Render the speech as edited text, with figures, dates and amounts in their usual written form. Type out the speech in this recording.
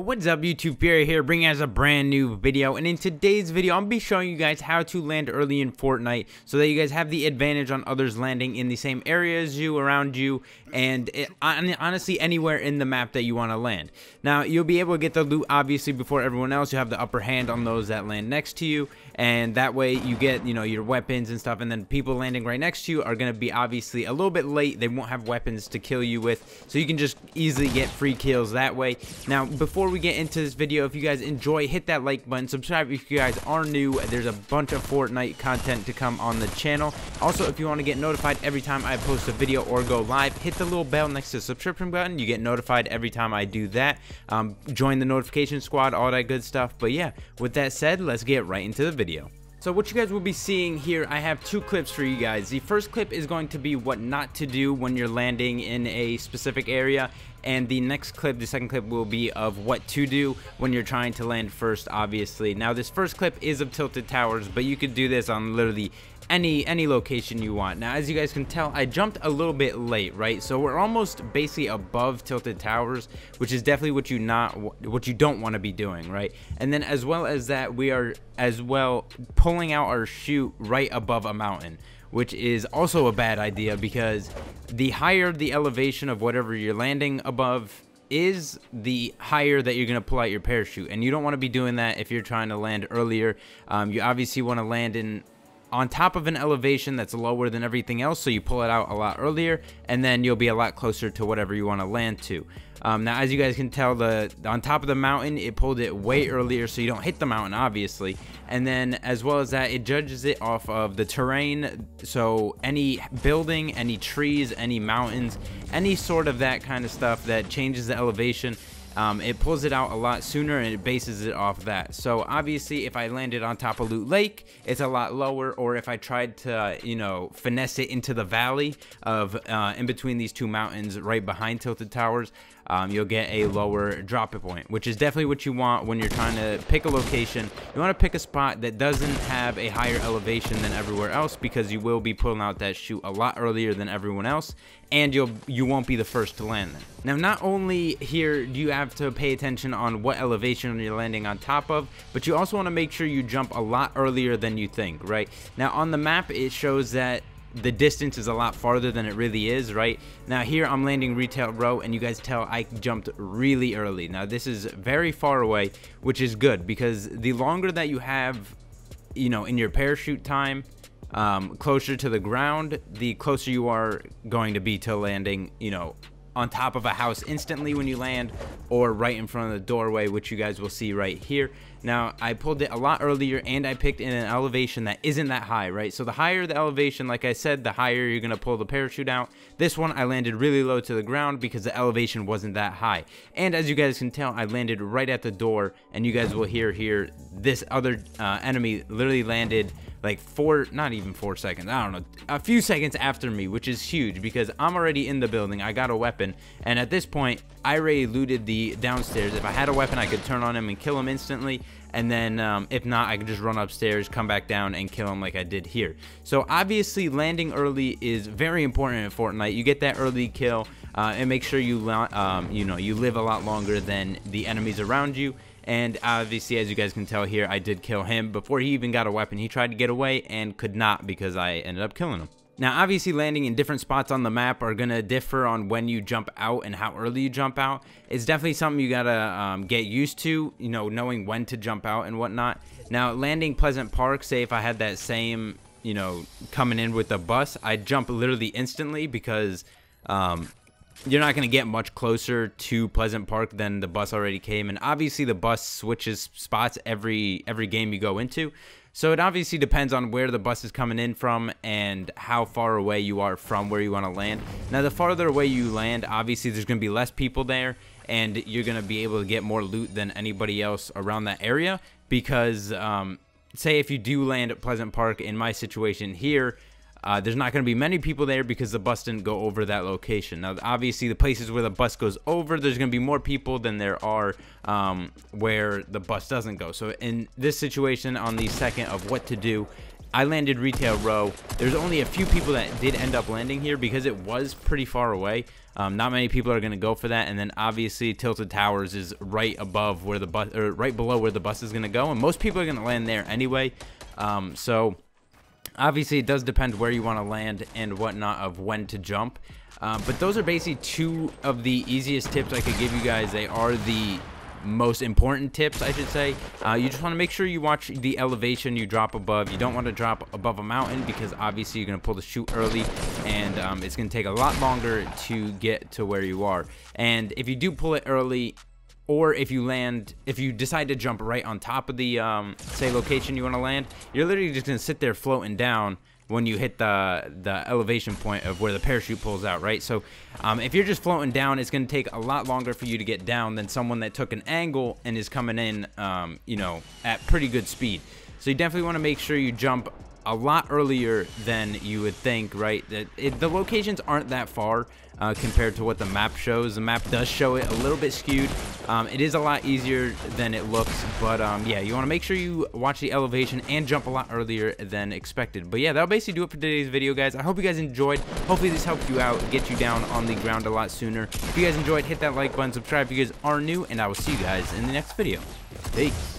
What's up YouTube, FuRy here, bringing us a brand new video, and in today's video I'm going to be showing you guys how to land early in Fortnite so that you guys have the advantage on others landing in the same area as you, around you, and honestly anywhere in the map that you want to land. Now you'll be able to get the loot obviously before everyone else. You have the upper hand on those that land next to you, and that way you get, you know, your weapons and stuff, and then people landing right next to you are going to be obviously a little bit late. They won't have weapons to kill you with, so you can just easily get free kills that way. Now before we get into this video, if you guys enjoy, hit that like button, subscribe if you guys are new. There's a bunch of Fortnite content to come on the channel. Also, if you want to get notified every time I post a video or go live, hit the little bell next to the subscription button. You get notified every time I do that. Join the notification squad, all that good stuff. But yeah, with that said, let's get right into the video. So what you guys will be seeing here, I have two clips for you guys. The first clip is going to be what not to do when you're landing in a specific area, and the next clip, the second clip, will be of what to do when you're trying to land first, obviously. Now this first clip is of tilted towers, but you could do this on literally any location you want. Now as you guys can tell, I jumped a little bit late, right? So we're almost basically above tilted towers, which is definitely what you don't want to be doing, right? And then as well as that, we are as well pulling out our chute right above a mountain, which is also a bad idea, because the higher the elevation of whatever you're landing above is, the higher that you're going to pull out your parachute, and you don't want to be doing that if you're trying to land earlier. You obviously want to land on top of an elevation that's lower than everything else, so you pull it out a lot earlier, and then you'll be a lot closer to whatever you want to land to. Now as you guys can tell, on top of the mountain, it pulled it way earlier so you don't hit the mountain obviously, and then as well as that, it judges it off of the terrain. So any building, any trees, any mountains, any sort of that kind of stuff that changes the elevation, it pulls it out a lot sooner, and it bases it off that. So obviously if I landed on top of Loot Lake, it's a lot lower, or if I tried to, you know, finesse it into the valley of in between these two mountains right behind tilted towers, you'll get a lower drop point, which is definitely what you want when you're trying to pick a location. You want to pick a spot that doesn't have a higher elevation than everywhere else, because you will be pulling out that chute a lot earlier than everyone else, and you won't be the first to land there. Now not only here do you have to pay attention on what elevation you're landing on top of, but you also want to make sure you jump a lot earlier than you think, right? Now on the map it shows that the distance is a lot farther than it really is, right? Now here I'm landing retail row, and you guys tell I jumped really early. Now this is very far away, which is good, because the longer that you have, you know, in your parachute time, closer to the ground, the closer you are going to be to landing, you know, on top of a house instantly when you land, or right in front of the doorway, which you guys will see right here. Now I pulled it a lot earlier, and I picked in an elevation that isn't that high, right? So the higher the elevation, like I said, the higher you're gonna pull the parachute out. This one I landed really low to the ground because the elevation wasn't that high, and as you guys can tell, I landed right at the door, and you guys will hear here this other enemy literally landed like not even 4 seconds, I don't know, a few seconds after me, which is huge because I'm already in the building. I got a weapon, and at this point I already looted the downstairs. If I had a weapon, I could turn on him and kill him instantly, and then if not, I could just run upstairs, come back down, and kill him like I did here. So obviously landing early is very important in Fortnite. You get that early kill, and make sure you you live a lot longer than the enemies around you. And obviously, as you guys can tell here, I did kill him before he even got a weapon. He tried to get away and could not, because I ended up killing him. Now obviously landing in different spots on the map are gonna differ on when you jump out and how early you jump out. It's definitely something you gotta get used to, you know, knowing when to jump out and whatnot. Now landing Pleasant Park, say if I had that same, you know, coming in with the bus, I'd jump literally instantly, because you're not going to get much closer to Pleasant Park than the bus already came. And obviously the bus switches spots every game you go into, so it obviously depends on where the bus is coming in from and how far away you are from where you want to land. Now the farther away you land, obviously there's going to be less people there, and you're going to be able to get more loot than anybody else around that area, because say if you do land at Pleasant Park, in my situation here, there's not going to be many people there because the bus didn't go over that location. Now obviously the places where the bus goes over, there's going to be more people than there are where the bus doesn't go. So in this situation, on the second of what to do, I landed retail row. There's only a few people that did end up landing here because it was pretty far away. Not many people are going to go for that. And then obviously Tilted Towers is right above where the bus, or right below where the bus is going to go, and most people are going to land there anyway. So obviously it does depend where you want to land and whatnot of when to jump. But those are basically two of the easiest tips I could give you guys. They are the most important tips, I should say. You just want to make sure you watch the elevation you drop above. You don't want to drop above a mountain because obviously you're going to pull the chute early, and it's going to take a lot longer to get to where you are. And if you do pull it early, or if you decide to jump right on top of the say location you want to land, you're literally just going to sit there floating down when you hit the elevation point of where the parachute pulls out, right? So if you're just floating down, it's going to take a lot longer for you to get down than someone that took an angle and is coming in, you know, at pretty good speed. So you definitely want to make sure you jump a lot earlier than you would think, right? The locations aren't that far compared to what the map shows. The map does show it a little bit skewed. It is a lot easier than it looks, but yeah, you want to make sure you watch the elevation and jump a lot earlier than expected. But yeah, that'll basically do it for today's video, guys. I hope you guys enjoyed. Hopefully this helped you out, get you down on the ground a lot sooner. If you guys enjoyed, hit that like button, subscribe if you guys are new, and I will see you guys in the next video. Peace.